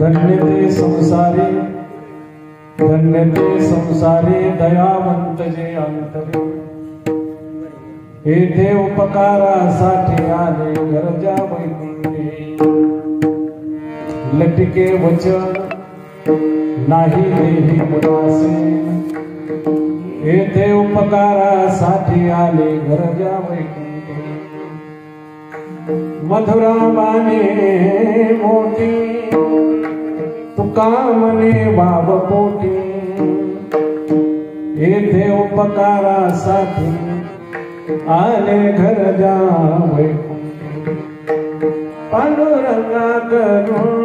धन्य ते संसारी, धन्य ते संसारी, दयावंत जे अंतरे, हे देव उपकारासाठी आले गरजा वैकुंठे, लटके वचन नाही देही मुलासे, हे देव उपकारासाठी आले गरजा वैकुंठे, मधुरा वाणी मोठी तुका मने बाब पोटी, हे देव उपकारासाठी आले गरजा वैकुंठे, पांडुरंगा करून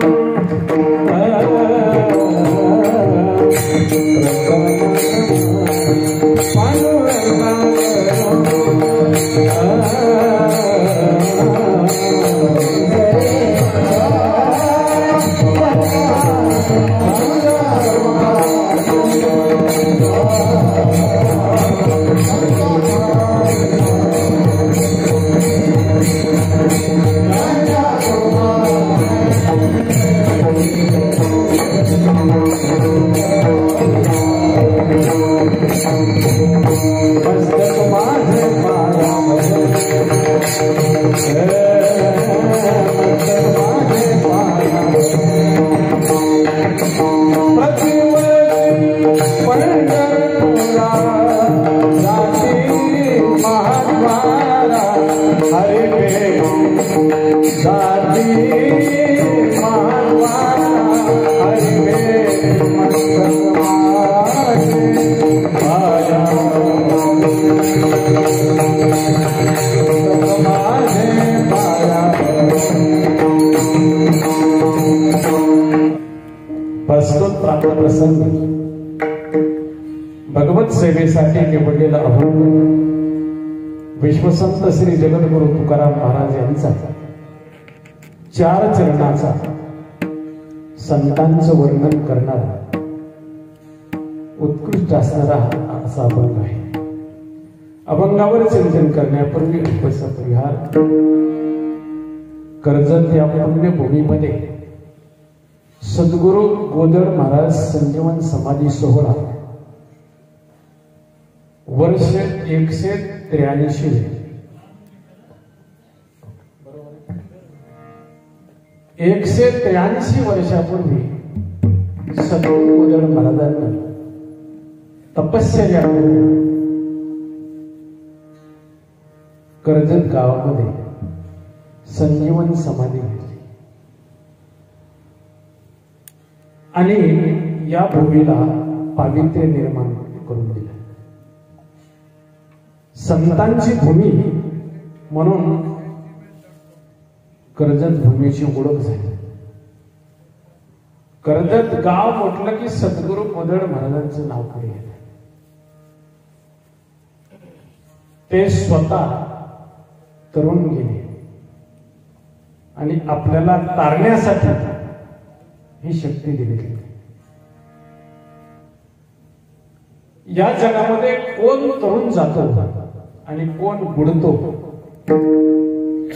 भगवत सेवेसाठी निवडलेला अभंग विश्वसंत श्री जगद्गुरु तुकाराम महाराज यांचा 4 चरणाचा संतांचं वर्णन करणारा उत्कृष्ट असणारा असा अभंग आहे. अभंगावर चिंतन करण्यापूर्वी अल्पसा परिहार. कर्जत या पुण्यभूमीमध्ये सद्गुरु गोदड महाराज संजीवन समाधी सोहळा वर्ष 183 183 वर्षापूर्वी सद्गुरु गोदड महाराजांनी तपश्चर्या कर्जत गावामध्ये संजीवन समाधी घेतली आणि या भूमीला पावित्र्य निर्माण करून दिलं. संतांची भूमी म्हणून कर्जत भूमीची ओळख झाली. कर्जत गाव म्हटलं की सद्गुरु गोदड महाराजांचं नाव पुढे येतं. ते स्वतः तरुण गेले आणि आपल्याला तारण्यासाठी ही शक्ती दिली. या जगामध्ये कोण तरुण जातो आणि कोण बुडतो.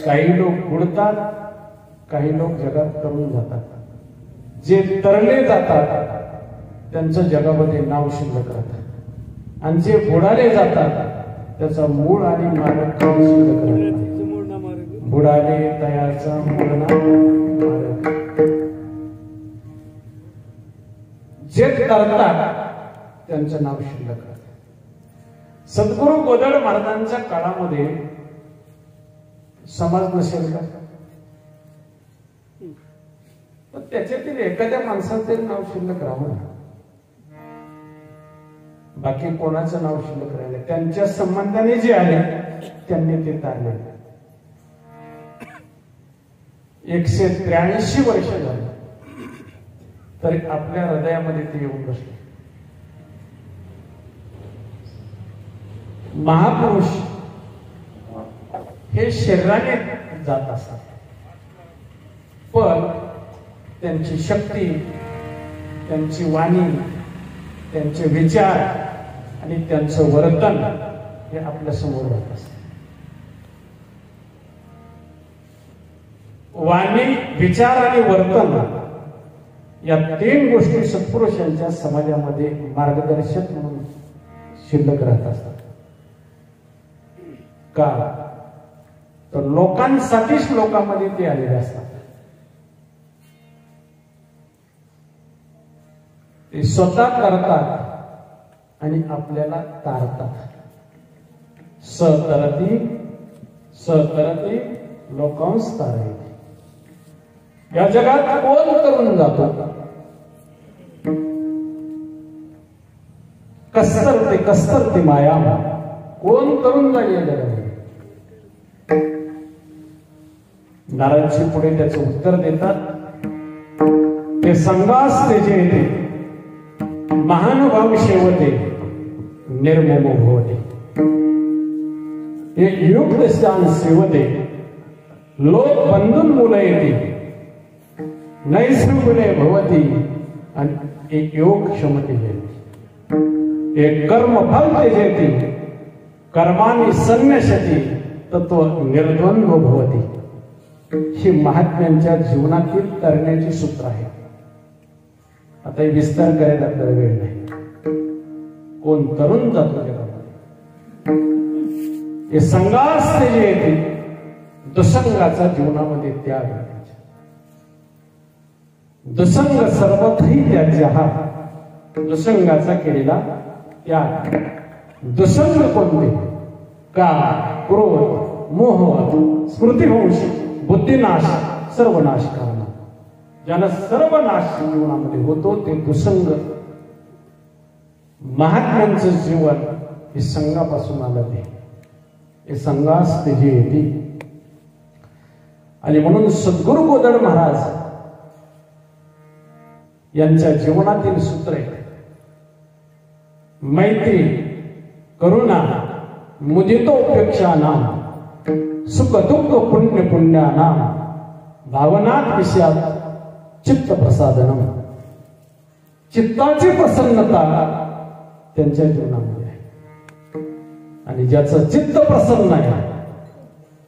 काही लोक बुडतात, काही लोक जगात तरुण जातात. जे तरले जातात त्यांचं जगामध्ये नाव शिल्लक राहतं आणि जे बुडाले जातात त्याचा मूळ आणि मार्ग शिल्लक राहतात. बुडाले तयाचा मूळ मार्ग. जे तरतात त्यांचं नाव शिल्लक राहतं. सद्गुरु गोदड महाराजांच्या काळामध्ये समाज नसेल का, पण त्याच्यातील एखाद्या माणसाचं नाव शिल्लक राहून बाकी कोणाचं नाव शिल्लक राहिलं. त्यांच्या संबंधाने जे आले त्यांनी ते तारले. 183 वर्ष झाली तरी आपल्या हृदयामध्ये ते येऊन बसले. महापुरुष हे शरीराने जात असतात पण त्यांची शक्ती, त्यांची वाणी, त्यांचे विचार आणि त्यांचं वर्तन हे आपल्या समोर राहत असत. वाणी, विचार आणि वर्तन या 3 गोष्टी सत्पुरुषांच्या समाजामध्ये मार्गदर्शक म्हणून शिल्लक राहत असतात. का तर लोकांसाठीच लोकांमध्ये ते आलेले असतात. ते स्वतः करतात आणि आपल्याला तारतात. सतरती लोकांस तारायते. या जगात कोण करून जातो? कस्तरते माया. कोण करून जाईल या जगात? नारायणजी पुढे त्याचं उत्तर देतात. ते संघास तेजे येते, महानुभाव शेवते, निर्ममो भवते. एक युक्त स्थान सेवते, लोक बंधून मुलं येते, नैसर्गिक भवती आणि एक योग क्षमते येते. एक कर्म फल तेजेती, कर्मानी संन्यसती, तत्व निर्द्वंद्व भवती. ही महात्म्यांच्या जीवनातील तरण्याची सूत्र आहे. आता हे विस्तार करायला आपल्याला वेळ नाही. कोण तरुण जातो जगामध्ये? हे संघास ते जे येते, दुसंगाचा जीवनामध्ये त्याग. दुसंग सर्वतही त्याज्य हा दुसंगाचा केलेला त्याग. दुसंग कोणते? का, क्रोध, मोह, स्मृतिभ्रंश, बुद्धिनाश, सर्वनाश करणं. ज्याला सर्वनाश जीवनामध्ये होतो ते दुसंग. महात्म्यांचं जीवन हे संघापासून आलं. हे संघास ते जे येते. आणि म्हणून सद्गुरु गोदड महाराज यांच्या जीवनातील सूत्र आहे मैत्री, करुणा, मुदितोपेक्षा नाम, सुख दुःख पुण्य पुण्यानाम, भावनात विषयात चित्त प्रसादनम. चित्ताची प्रसन्नता त्यांच्या जीवनामध्ये आहे. आणि ज्याचं चित्त प्रसन्न आहे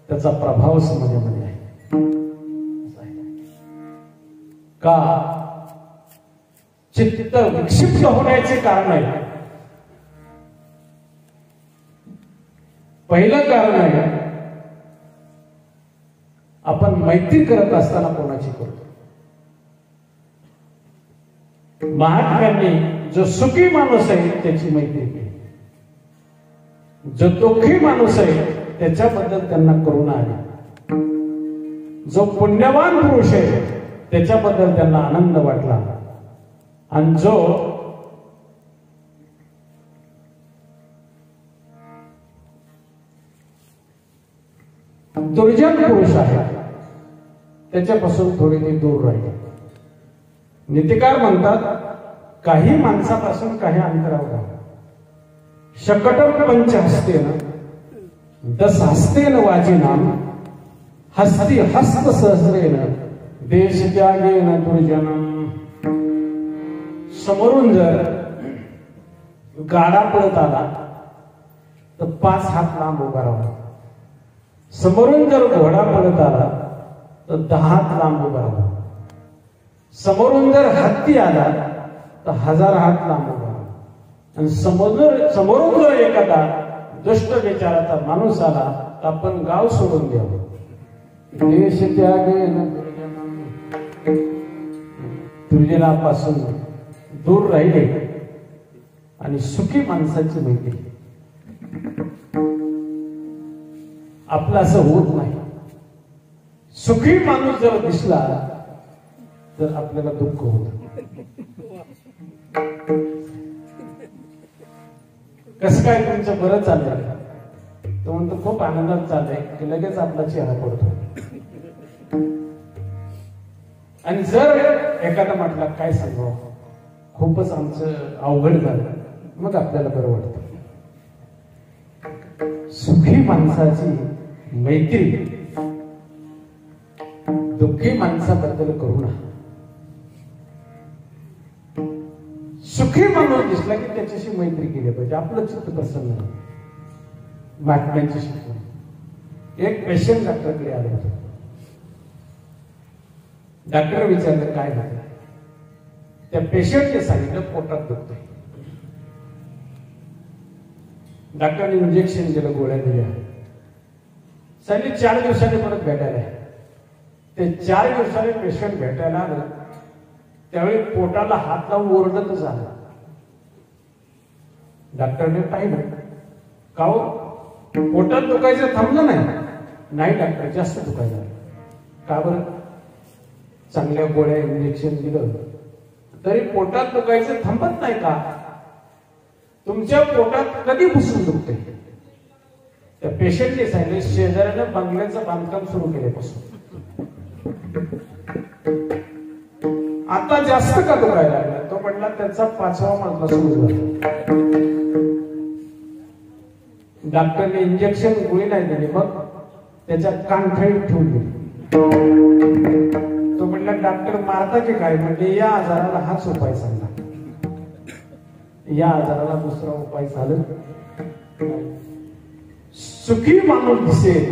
त्याचा प्रभाव समाजामध्ये आहे. का? चित्त विक्षिप्त होण्याचे कारण आहे. पहिलं कारण आहे आपण मैत्री करत असताना कोणाची करतो. महात्म्यांनी जो सुखी माणूस आहे त्याची मैत्री केली, जो दुःखी माणूस आहे त्याच्याबद्दल त्यांना करुणा आली, जो पुण्यवान पुरुष आहे त्याच्याबद्दल त्यांना आनंद वाटला, आणि जो दुर्जन पुरुष आहे त्याच्यापासून थोडी ते दूर राहिले. नीतिकार म्हणतात काही माणसापासून काही अंतरावर राहा. शकटम पंच हस्तेन 10 हस्तेन वाजिनाम, हस्ती हस्त सहस्रेन देश त्यागेन दुर्जनम. समोरून जर गाडा पळत आला तर 5 हात लांब उभा राहा. समोरून जर घोडा पळत आला तर 10 हात लांब उभा राहा. समोरून जर हत्ती आला तर 1000 हात लांब उभा राहा. आणि समोरून जर एखादा दुष्ट विचाराचा माणूस आला तर आपण गाव सोडून द्यावं. देश त्यागेन दुर्जनापासून दूर राहिले. आणि सुखी माणसाची मैत्री. आपलं असं होत नाही. सुखी माणूस जर दिसला तर आपल्याला दुःख होत. कसं काय तुमचं बरं चाललंय? तो म्हणतो खूप आनंदात चाललंय की लगेच आपला चेहरा पडतो. आणि जर एखादा म्हटला काय सांगावं खूपच आमचं अवघड झालं, मग आपल्याला बरं वाटतं. सुखी माणसाची मैत्री, दुःखी माणसाबद्दल करुणा. सुखी माणूस दिसला की त्याच्याशी मैत्री केली पाहिजे. आपलं चित्त प्रसन्न आहे. महात्म्यांची शिकवण. एक पेशंट डॉक्टरकडे आले होते. डॉक्टर विचारलं काय झालं? त्या पेशंटने सांगितलं पोटात दुखतंय. डॉक्टरने इंजेक्शन दिलं, गोळ्या दिल्या. सांगितले 4 दिवसांनी परत भेटायला. ते 4 दिवसांनी पेशंट भेटायला आलं, त्यावेळी पोटाला हात लावून ओरडतच आलं. डॉक्टरने पाहिलं, का हो पोटात दुखायचं थांबलं नाही? नाही डॉक्टर, जास्त दुखायला. का बरं? चांगल्या गोळ्या इंजेक्शन दिलं तरी पोटात दुखायचं थांबत नाही का? तुमच्या पोटात कधी पुसून दुखते? त्या पेशंटने सांगितले, शेजाऱ्यानं बंगल्याचं बांधकाम सुरू केल्यापासून. आता जास्त का दुखायला लागला? तो म्हणला त्याचा 5वा मजला सुरू झाला. डॉक्टरने इंजेक्शन गोळी नाही दिली, मग त्याच्या कानठळीत ठेवली. तो म्हणला डॉक्टर मारता की काय? म्हणजे या आजाराला हाच उपाय सांगा. या आजाराला दुसरा उपाय झालं. सुखी माणूस दिसेल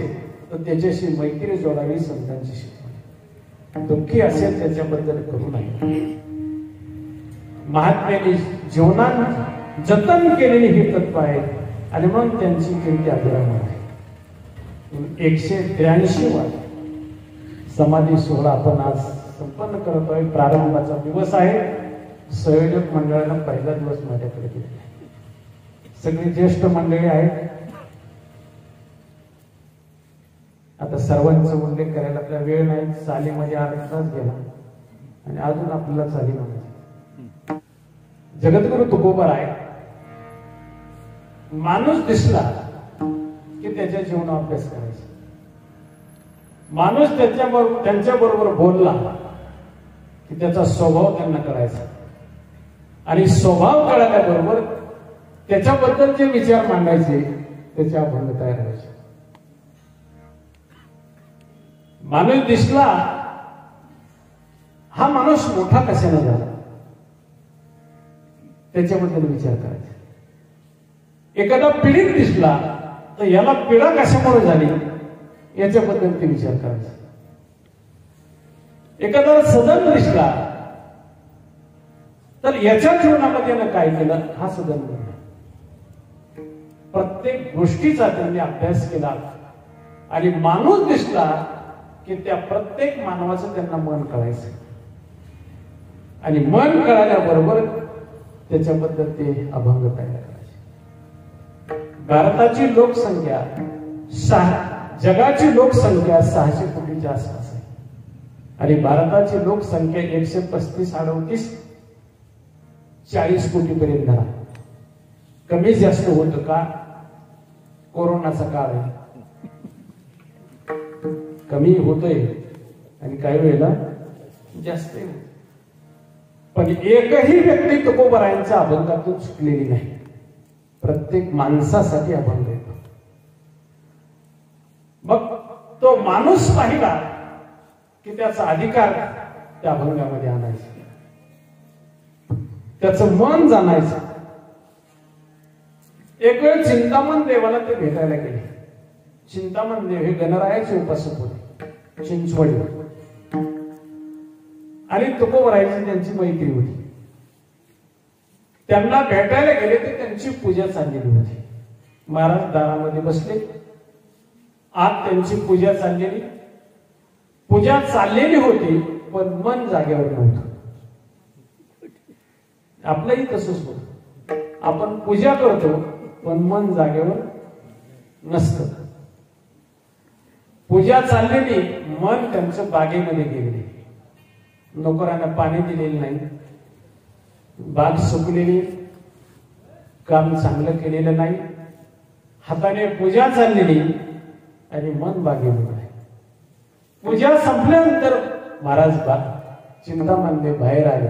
तर त्याच्याशी मैत्री जोडावी, संतांची शिकवण. दुःखी असेल त्याच्याबद्दल करू नये. महात्म्यांनी जीवनात जतन केलेली ही तत्व आहेत आणि मग त्यांची कीर्ती अजरामर आहे. 183वा समाधी सोहळा आपण आज संपन्न करतोय. प्रारंभाचा दिवस आहे. संयोजक मंडळानं पहिला दिवस माझ्याकडे दिलेला आहे. सगळी ज्येष्ठ मंडळी आहेत. आता सर्वांचा उल्लेख करायला आपल्याला वेळ नाही. चालीमध्ये 8 तास गेला आणि अजून आपल्याला चाली म्हणायची. जगद्गुरु तुकोबर आहे. माणूस दिसला की त्याच्या जीवनावर अभ्यास करायचा. माणूस त्यांच्या बरोबर बोलला की त्याचा स्वभाव त्यांना कळायचा आणि स्वभाव कळल्याबरोबर त्याच्याबद्दलचे विचार मांडायचे, त्याचे अभंग तयार व्हायचे. माणूस दिसला, हा माणूस मोठा कशाने झाला त्याच्याबद्दल विचार करायचा. एखादा पीडित दिसला तर याला पीडा कशामुळे झाली याच्याबद्दल ते विचार करायचा. एखादा सदन दिसला तर याच्या जीवनामध्ये यानं काय केलं हा सदन बनला. प्रत्येक गोष्टीचा त्यांनी अभ्यास केला आणि माणूस दिसला की त्या प्रत्येक मानवाचं त्यांना मन कळायचं आणि मन कळाल्याबरोबर त्याच्याबद्दल ते अभंग तयार करायचे. भारताची लोकसंख्या जगाची लोकसंख्या 600 कोटीच्या आसपास आहे आणि भारताची लोकसंख्या 135-38 40 कोटीपर्यंत झाला. कमी जास्त होतं का? कोरोनाचा काळ आहे, कमी होतोय आणि काही वेळेला जास्त होत. पण एकही व्यक्ती तुकोबरायांच्या अभंगातून चुकलेली नाही. प्रत्येक माणसासाठी अभंग येतो. मग तो माणूस पाहिला की त्याचा अधिकार त्या अभंगामध्ये आणायचा, त्याचं मन जाणायचं. एक वेळ चिंतामण देवाला ते भेटायला गेले. चिंतामण देव हे गणरायाचे उपासक होते चिंचवडी आणि तुकोबरायांची त्यांची मैत्री होती. त्यांना भेटायला गेले तर त्यांची पूजा चाललेली होती. महाराज दारामध्ये बसले. आत त्यांची पूजा चाललेली. पूजा चाललेली होती पण मन जागेवर नव्हतं. आपलंही तसंच होतं. आपण पूजा करतो पण मन जागेवर नसतं. पूजा चाललेली, मन त्यांचं बागेमध्ये गेलेले. नोकरांना पाणी दिलेलं नाही, बाग सुकलेली, काम चांगलं केलेलं नाही, हाताने पूजा चाललेली आणि मन बागेमध्ये आहे. पूजा संपल्यानंतर महाराज चिंतामण बाहेर आले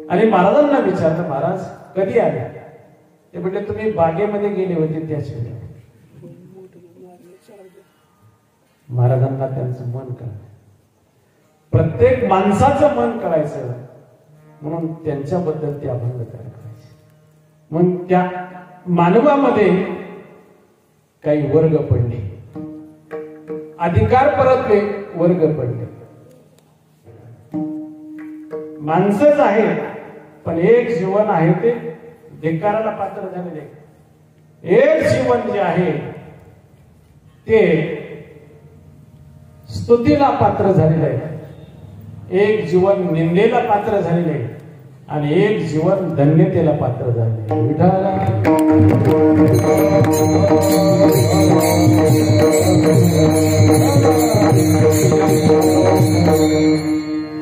आणि महाराजांना विचारलं, महाराज कधी आले? ते म्हटले तुम्ही बागेमध्ये गेले होते त्याच वेळेला. महाराजांना त्यांचं मन कळलं. प्रत्येक माणसाचं मन कळायचं म्हणून त्यांच्याबद्दल ते अभंग तयार करायचे. म्हणून त्या मानवामध्ये काही वर्ग पडले, अधिकार परतले, वर्ग पडले. माणसंच आहे पण एक जीवन आहे ते धिक्काराला पात्र झालेले आहे. एक जीवन जे आहे ते स्तुतीला पात्र झालेलं आहे. एक जीवन निंदेला पात्र झालेले आहे आणि एक जीवन धन्यतेला पात्र झाले. विठाला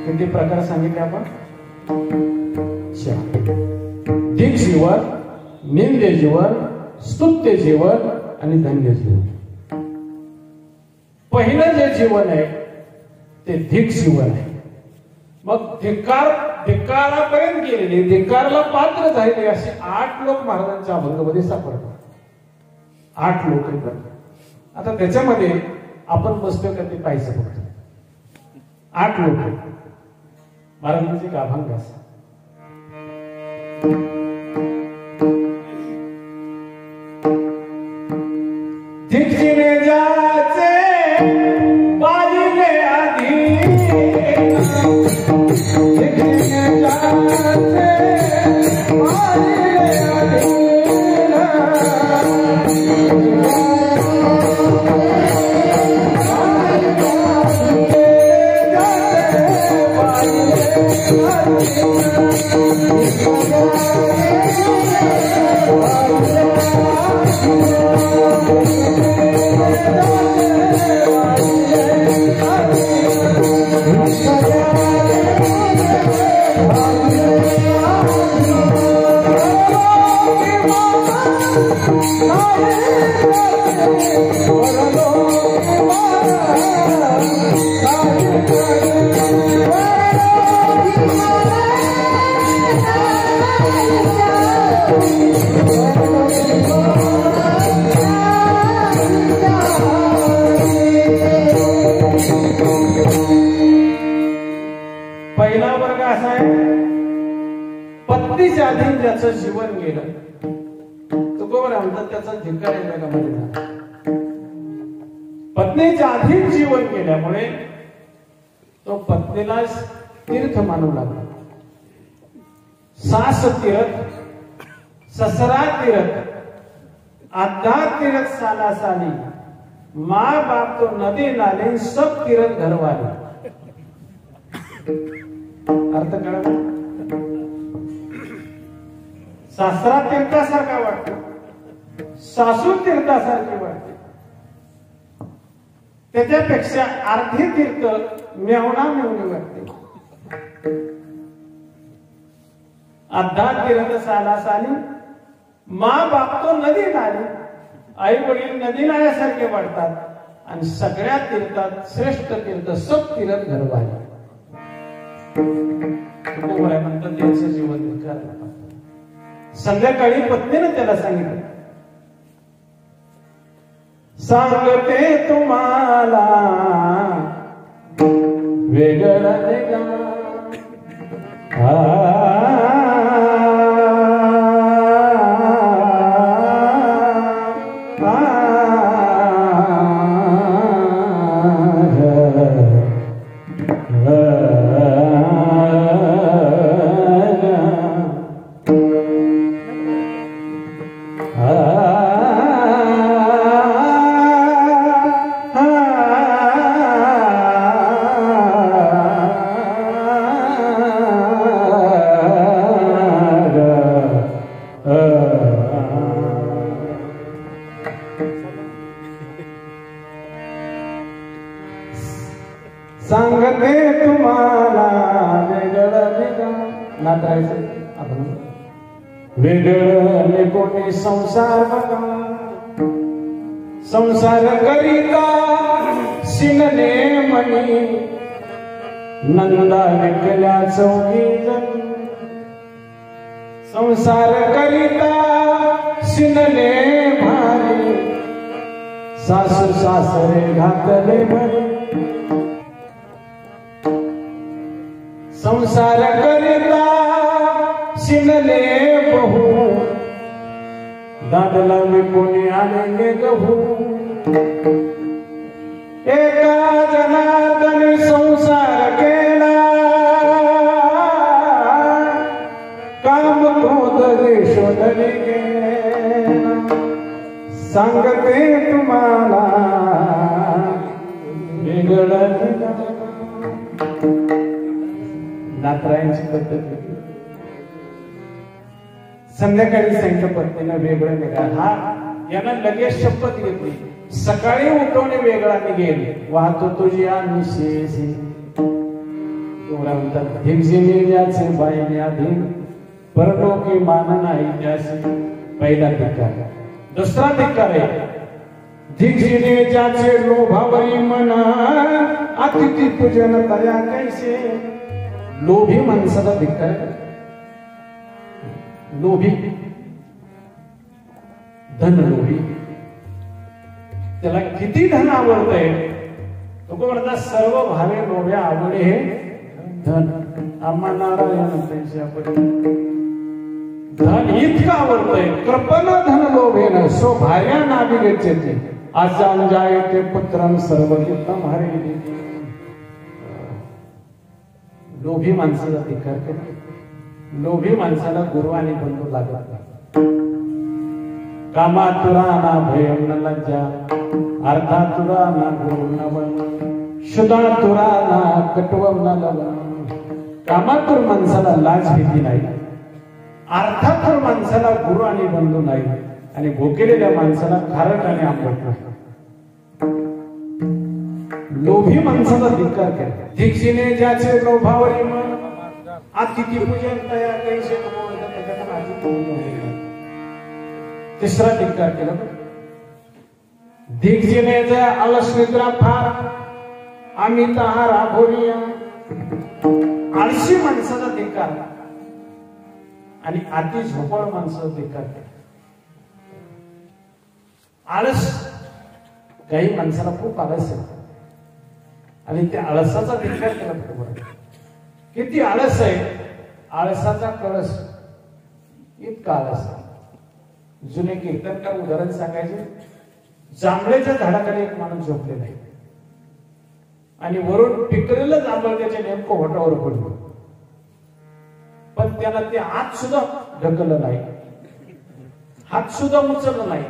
किती प्रकार सांगितले आपण? धिक जीवन, निंदे जीवन, स्तुत्य जीवन आणि धन्य जीवन. पहिलं जे जीवन आहे ते धिक जीवन आहे. मग धिक्कारापर्यंत गेलेले, धिक्काराला पात्र झालेले असे 8 लोक महाराजांच्या अभंगामध्ये सापडतात. 8 लोक आहेत. आता त्याच्यामध्ये आपण बसतोय का ते पाहिजे फक्त. 8 लोक महाराजांचे एक अभंग असा. धिक्कीने जाचे बाजीने आधी, धिक्कीने जाचे बाजीने आधी, पहिला वर्ग असा आहे, पत्नीच्या अधीन ज्याचं जीवन गेलं तुकोबर म्हणतात त्याचा धिक्कार या जगामध्ये झाला. पत्नीच्या अधीन जीवन गेल्यामुळे तो पत्नीला तीर्थ मानू लागला. सास तीर्थ, ससरा तीर्थ, आधा तीर्थ साला साली, माँ बाप तो नदी नाले सब तीर्थ घरवाले. अर्थ कळला? सासरा तीर्थासारखा वाटतो, सासू तीर्थासारखी वाटते. त्याच्यापेक्षा अर्धी तीर्थ मेवणा मेवणी वाटते. आधा तीर्थ साला साली, माँ बाप तो नदी नाली, आई वडील नदी नाल्यासारखे वाटतात. आणि सगळ्या तीर्थात श्रेष्ठ तीर्थ सब तीर्थ घरवाले. म्हणतात त्यांचं जीवन धिक्कारला. संध्याकाळी पत्नीने त्याला सांगितलं, सांगते तुम्हाला वेगळं वेगळं सांगते तुम्हाला वेगळं वेगळं नातायचं आपण वेगळं कोणी संसार बघा. संसार करिता शिनने मणी, नंदा विकल्या 4 जण. संसार करिता शिनने भारी, सासू सासरे घातले भरी. संसार करिता शिनले बहु, दादला विकोणी आलेले गहू. एका जनार्दनी संसार केला, सांगते तुम्हाला वेगळं नातरायांची पद्धत. संध्याकाळी सांगितलं पत्नीनं वेगळं निघा. हा यांना लगेच शपथ घेतली. सकाळी उठवणे वेगळा निघेल वाहतो तुझी निशेषी. धिगजिने बाईने अधीन परलोकी मान नाही त्याशी. पहिला धिक्कार. दुसरा धिक्कार आहे धिगजिने ज्याचे लोभावरी मन अतिथी पूजन तया कैसे. लोभी माणसाला धिक्कार. लोभी धन लोभी. त्याला किती धन आवडतंय तो म्हणतात सर्व भावे लोभ्या आवडे हे धन. आम्हा नारायण धन इतकं आवडतंय. कृपण धन लोभेन सो भार्या नाभी गच्छते. आजान जायते पुत्रम सर्वहितम हरे. लोभी माणसाला धिक्कार केला. लोभी माणसाला गुरु आणि बंधू लागला. कामातुरा ना भयम न लज्जा अर्थातुरा ना गुरु न बन शुद्धातुरा ना कटवम न लवण. कामातुर माणसाला लाज भीती नाही. अर्थातुर माणसाला गुरु आणि बंधू नाही. आणि भोकेलेल्या माणसाला खारट आणि आंबट नाही. लोभी माणसाला धिक्कार केला. धिगजिने ज्याचे लोभावरी मन अतिथी पूजन तया कैसे. तिसरा धिक्कार केला. धिगजिने अलस निद्रा फार आम्ही तहा राभोरिया. आळशी माणसाचा धिक्कार आणि अति झोपळ माणसाचा धिक्कार केला. आळस काही माणसाला खूप आळस आहे आणि त्या आळसाचा धिक्कार केला. किती आळस आहे. आळसाचा कळस इतका आळस आहे. जुने कीर्तनकार उदाहरण सांगायचे. जांभळेच्या झाडाखाली एक माणूस झोपलेला आहे आणि वरून पिकलेलं जांभळ त्याच्या नेमकं होटावर पडलं. पण त्याला ते हात सुद्धा ढकललं नाही. हात सुद्धा उचललं नाही.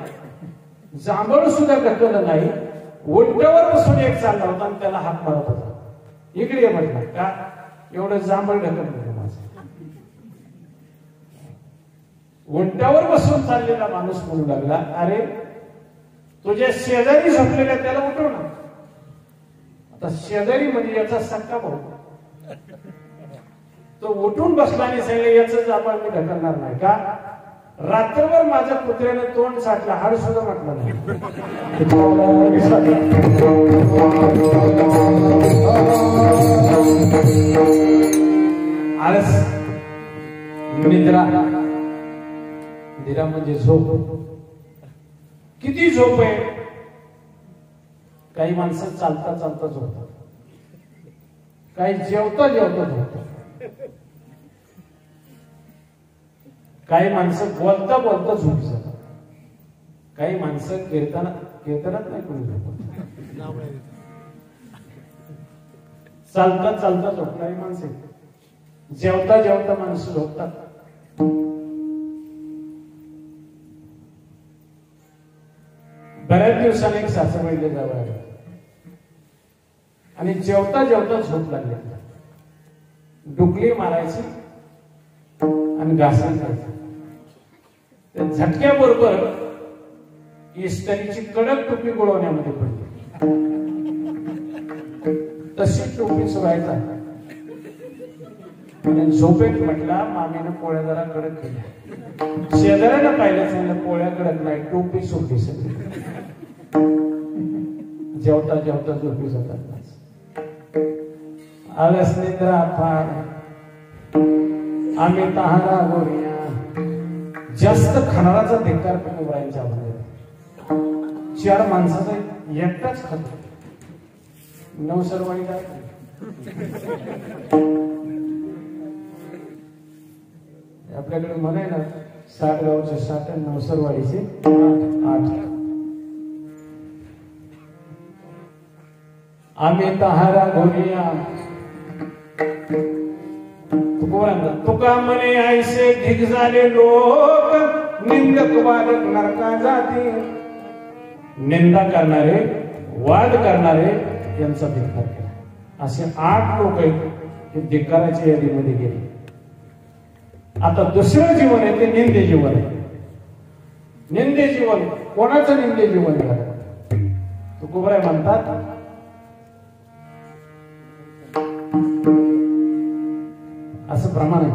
जांभळ सुद्धा ढकललं नाही. ओट्यावर बसून एक चालला होता आणि त्याला हात मारत होता. इकडे म्हटलं का एवढं जांभळ ढकललं माझं. ओट्यावर बसून चाललेला माणूस म्हणू लागला अरे तुझ्या शेजारी झोपलेल्या त्याला उठव ना. आता शेजारी म्हणजे याचा सक्का भाऊ. तो उठून बसला आणि सांगितलं याच जांभळ मी ढकलणार नाही. का रात्रभर माझ्या कुत्र्याने तोंड साठला हाड सुद्धा म्हटलं नाही. आळस निद्रा. निद्रा म्हणजे झोप. किती झोप आहे. काही माणसं चालता चालता झोपतात. काही जेवता जेवता झोपतात. काही माणसं बोलता बोलता झोप जातात. काही माणसं कीर्तनात नाही कोणी झोपत. चालता चालता झोपणारी माणसं. जेवता जेवता माणसं झोपतात. बऱ्याच दिवसाने एक सासूबाईला जावं आलं आणि जेवता जेवता झोप लागली. डुकली मारायची आणि घासून जायचं. त्या झटक्याबरोबर इस्त्रीची कडक टोपी गोळवण्यामध्ये पडली. तशी टोपी सोडायचा आणि झोपेत म्हटला मामीनं पोळ्या जरा कडक केल्या. शेजाऱ्यानं पाहिलं सांगितलं पोळ्या कडक नाही टोपी सोडली सगळी. जेवता जेवता झोपी जातात. आळस निद्रा फार आम्ही तहारा गोरिया. जास्त खाणाराचा धिक्कार पिंगोबाईंच्या मध्ये. 4 माणसाचा एकटाच खातो. 9 सर्वांनी काय आपल्याकडे म्हणाय ना 60 गावचे 60 आणि 9 सर्वाडीचे 8. आम्ही तहारा गोरिया. तुका म्हणे ऐसे ढीग झाले लोक निंदक बालक नरका जाती. निंदा करणारे, वाद करणारे यांचा धिक्कार केला. असे 8 लोक आहेत ते धिक्काराच्या यादीमध्ये गेले. आता दुसरं जीवन आहे ते निंदे जीवन आहे. निंदे जीवन कोणाचं निंदे जीवन झालं? तुकोबराय म्हणतात असं प्रमाण आहे.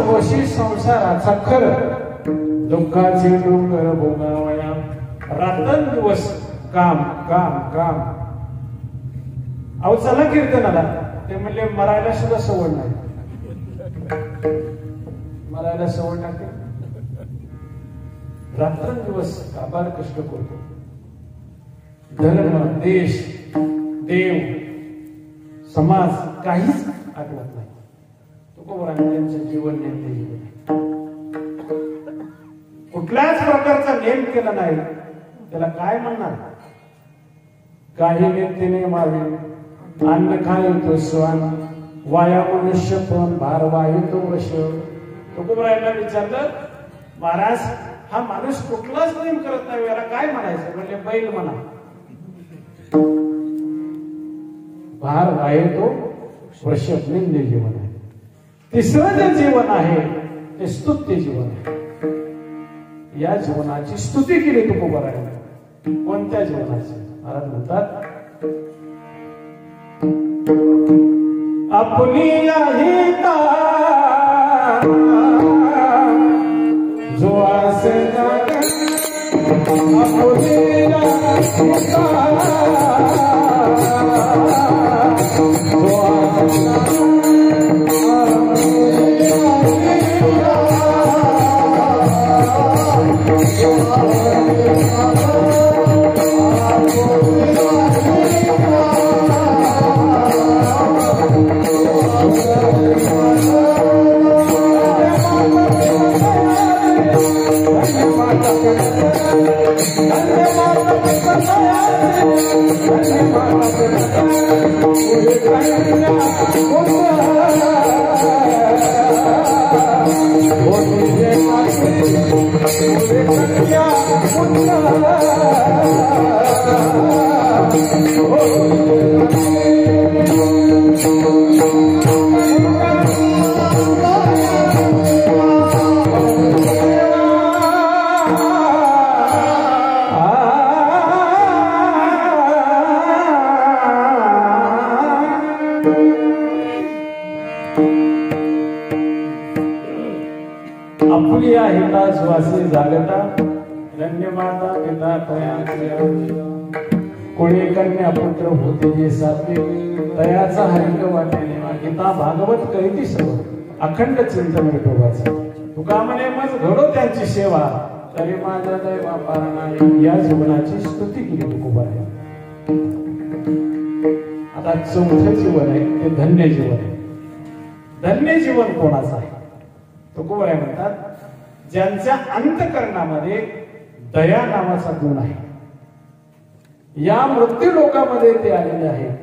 होशी संसाराचा खर दुःखाचे डोंगर भोगावया. रात्रंदिवस काम काम काम. अहो चला कीर्तनाला. ते म्हणले मरायला सुद्धा सवड नाही. मरायला सवड नाही. रात्रंदिवस काबार कष्ट करतो. धर्म, देश, देव, समाज काहीच आठवत नाही. त्यांचं जीवन नेमके जीवन कुठल्याच प्रकारचा नेम केला नाही. त्याला काय म्हणणार? काही व्यक्तीने मावे अन्न खायतो स्वान वाया मनुष्य पण भार वाहितो वश. तुकोबरायांना विचारलं, महाराज हा माणूस कुठलाच नेम करत नाही, याला काय म्हणायचं? म्हणजे बैल म्हणा. भार वाहितो वश निंदे जीवन आहे. तिसरं जे जीवन आहे ते स्तुत्य जीवन आहे. या जीवनाची स्तुती केली तुकोबरायांनी. कोणत्या जीवनाची? महाराज म्हणतात आपली हिता जो असे आपली हिता ज्वासे जागता धन्य माता पिता तया कोणी कन्या पुत्र होते जे साथे तयाचा हरिक वाटेने गीता भागवत करीती सर्व अखंड चिंतन विठोबाचं. तुका म्हणे मज घडो त्यांची सेवा तरी माझ्या दैवा पारणा. या जीवनाची स्तुती केली तुकोबाराया. आता चौथं जीवन आहे ते धन्य जीवन आहे. धन्य जीवन कोणाचं आहे? तुकोबाराया म्हणतात ज्यांच्या अंतःकरणामध्ये दया नावाचा गुण आहे. या मृत्यू लोकामध्ये ते आलेले आहेत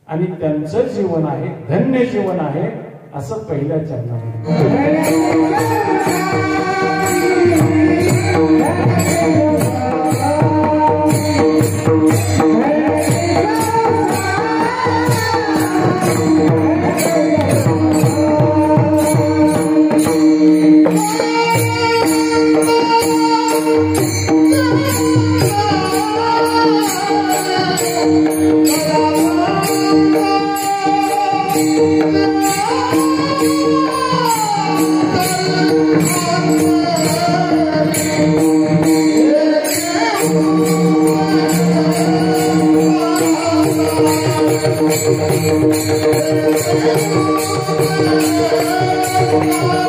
आणि त्यांचं जीवन आहे धन्य जीवन आहे असं पहिल्या चरणामध्ये. Thank you. Thank you.